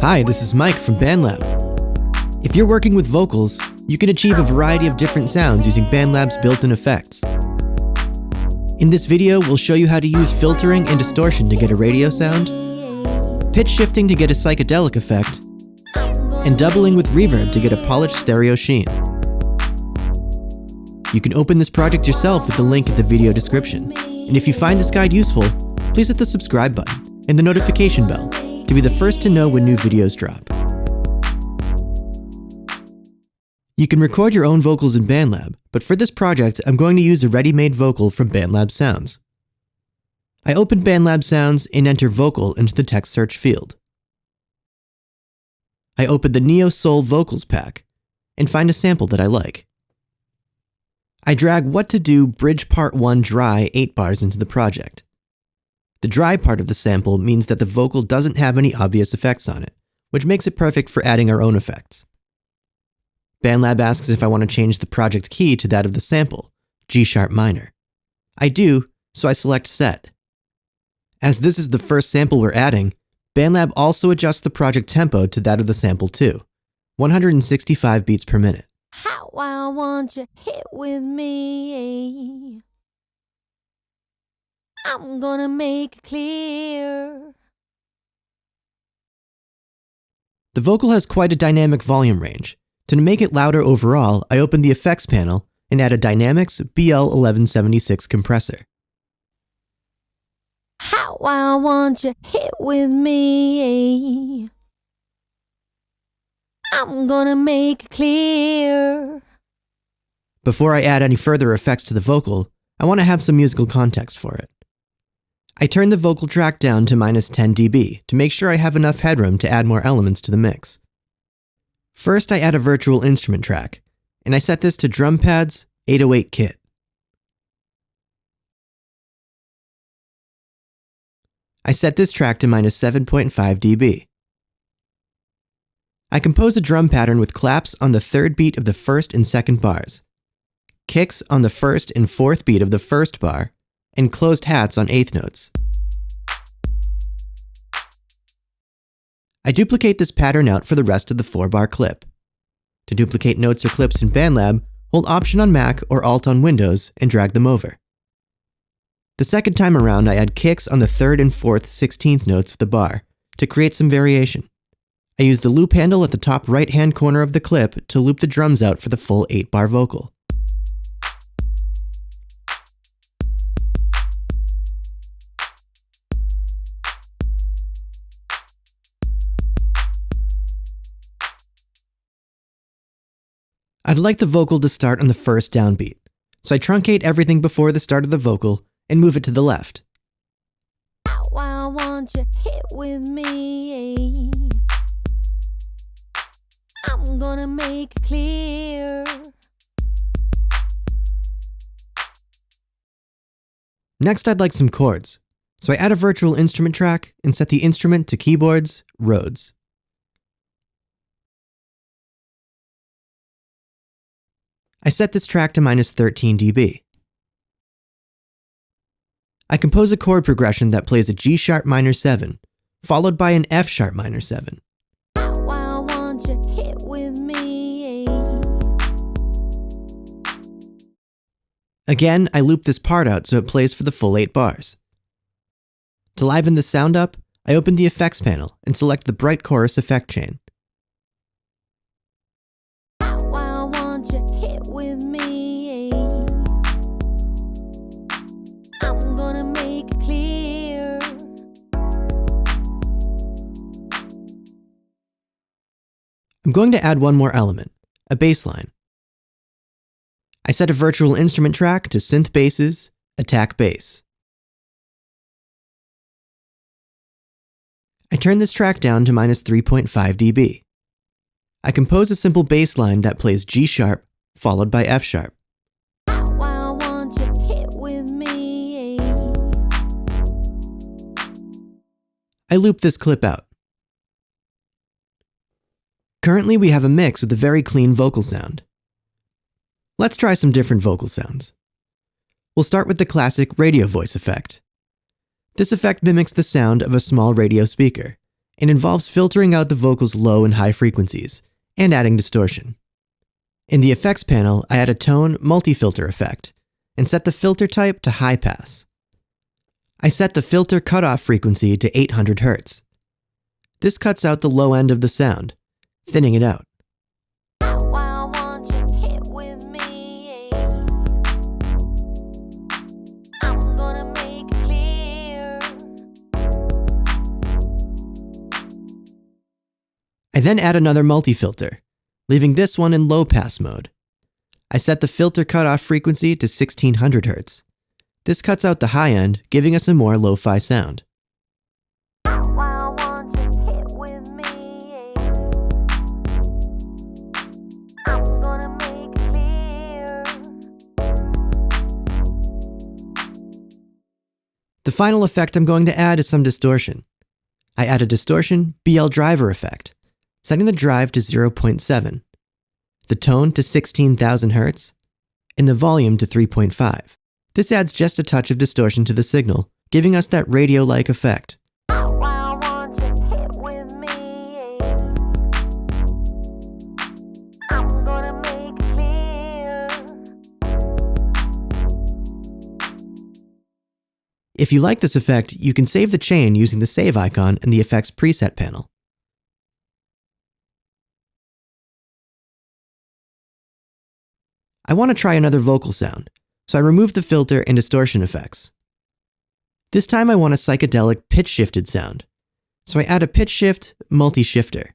Hi, this is Mike from BandLab. If you're working with vocals, you can achieve a variety of different sounds using BandLab's built-in effects. In this video, we'll show you how to use filtering and distortion to get a radio sound, pitch shifting to get a psychedelic effect, and doubling with reverb to get a polished stereo sheen. You can open this project yourself with the link in the video description. And if you find this guide useful, please hit the subscribe button and the notification bell to be the first to know when new videos drop. You can record your own vocals in BandLab, but for this project, I'm going to use a ready-made vocal from BandLab's Sounds. I open BandLab's Sounds and enter vocal into the text search field. I open the Neo Soul Vocals pack and find a sample that I like. I drag What to Do Bridge Part 1 Dry 8 bars into the project. The dry part of the sample means that the vocal doesn't have any obvious effects on it, which makes it perfect for adding our own effects. BandLab asks if I want to change the project key to that of the sample, G sharp minor. I do, so I select Set. As this is the first sample we're adding, BandLab also adjusts the project tempo to that of the sample too, 165 beats per minute. How I want you hit with me, I'm gonna make it clear. The vocal has quite a dynamic volume range. To make it louder overall, I open the effects panel and add a Dynamics BL1176 compressor. How I want you hit with me, I'm gonna make it clear. Before I add any further effects to the vocal, I want to have some musical context for it. I turn the vocal track down to -10 dB to make sure I have enough headroom to add more elements to the mix. First, I add a virtual instrument track, and I set this to Drum Pads 808 Kit. I set this track to -7.5 dB. I compose a drum pattern with claps on the third beat of the first and second bars, kicks on the first and fourth beat of the first bar, and closed hats on eighth notes. I duplicate this pattern out for the rest of the 4-bar clip. To duplicate notes or clips in BandLab, hold Option on Mac or Alt on Windows and drag them over. The second time around, I add kicks on the third and fourth 16th notes of the bar to create some variation. I use the loop handle at the top right-hand corner of the clip to loop the drums out for the full 8-bar vocal. I'd like the vocal to start on the first downbeat, so I truncate everything before the start of the vocal and move it to the left. How I want you hit with me, I'm gonna make it clear. Next, I'd like some chords, so I add a virtual instrument track and set the instrument to keyboards, Rhodes. I set this track to -13 dB. I compose a chord progression that plays a G sharp minor 7, followed by an F sharp minor 7. How I want you hit with me. Again, I loop this part out so it plays for the full 8 bars. To liven the sound up, I open the effects panel and select the bright chorus effect chain. How I want you hit with me, I'm gonna make it clear. I'm going to add one more element, a bass line. I set a virtual instrument track to Synth Basses, Attack Bass. I turn this track down to -3.5 dB. I compose a simple bass line that plays G sharp, followed by F sharp. How I want you hit with me. I loop this clip out. Currently, we have a mix with a very clean vocal sound. Let's try some different vocal sounds. We'll start with the classic radio voice effect. This effect mimics the sound of a small radio speaker and involves filtering out the vocal's low and high frequencies, and adding distortion. In the effects panel, I add a tone multi-filter effect, and set the filter type to high pass. I set the filter cutoff frequency to 800 Hz. This cuts out the low end of the sound, thinning it out. Why won't you hit with me? I'm gonna make it clear. I then add another multi-filter, leaving this one in low pass mode. I set the filter cutoff frequency to 1600 Hz. This cuts out the high end, giving us a more lo-fi sound. Why won't you hit with me? I'm gonna make it clear. The final effect I'm going to add is some distortion. I add a distortion BL driver effect, setting the drive to 0.7, the tone to 16,000 Hz, and the volume to 3.5. This adds just a touch of distortion to the signal, giving us that radio-like effect. Why won't you hit with me? I'm gonna make it clear. If you like this effect, you can save the chain using the save icon in the effects preset panel. I want to try another vocal sound, so I remove the filter and distortion effects. This time I want a psychedelic pitch-shifted sound, so I add a pitch shift multi-shifter.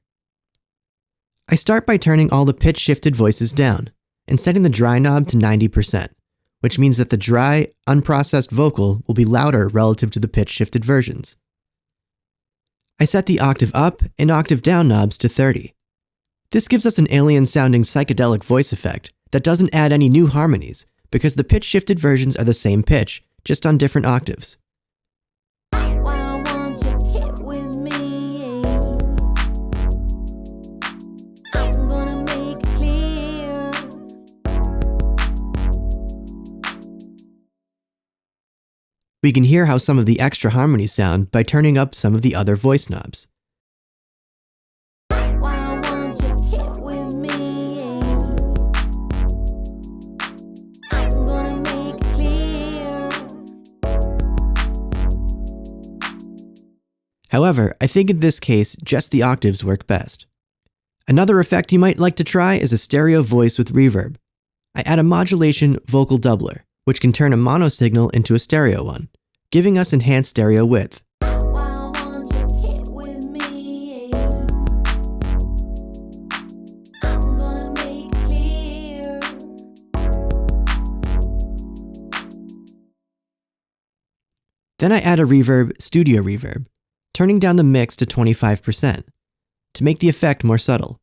I start by turning all the pitch-shifted voices down and setting the dry knob to 90%, which means that the dry, unprocessed vocal will be louder relative to the pitch-shifted versions. I set the octave up and octave down knobs to 30. This gives us an alien-sounding psychedelic voice effect that doesn't add any new harmonies, because the pitch-shifted versions are the same pitch, just on different octaves. Why won't you hit with me? I'm gonna make it clear. We can hear how some of the extra harmonies sound by turning up some of the other voice knobs. Why won't you hit with me? I'm gonna make it clear. However, I think in this case, just the octaves work best. Another effect you might like to try is a stereo voice with reverb. I add a modulation vocal doubler, which can turn a mono signal into a stereo one, giving us enhanced stereo width. Why won't you hit with me? I'm gonna make it clear. Then I add a reverb, studio reverb, turning down the mix to 25% to make the effect more subtle.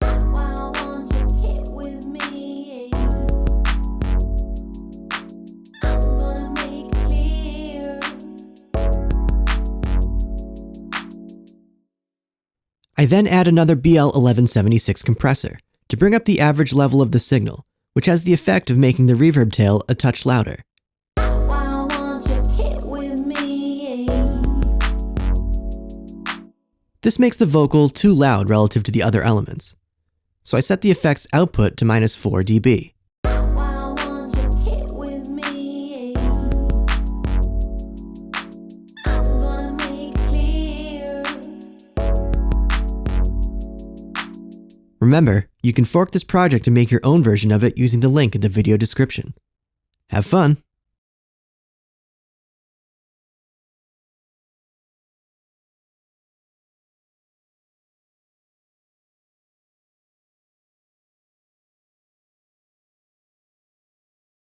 Why won't you hit with me? I'm gonna make it clear. I then add another BL1176 compressor to bring up the average level of the signal, which has the effect of making the reverb tail a touch louder. Why won't you hit with me? This makes the vocal too loud relative to the other elements, so I set the effect's output to -4 dB. Why won't you hit with me? I'm gonna make it clear. Remember, you can fork this project and make your own version of it using the link in the video description. Have fun!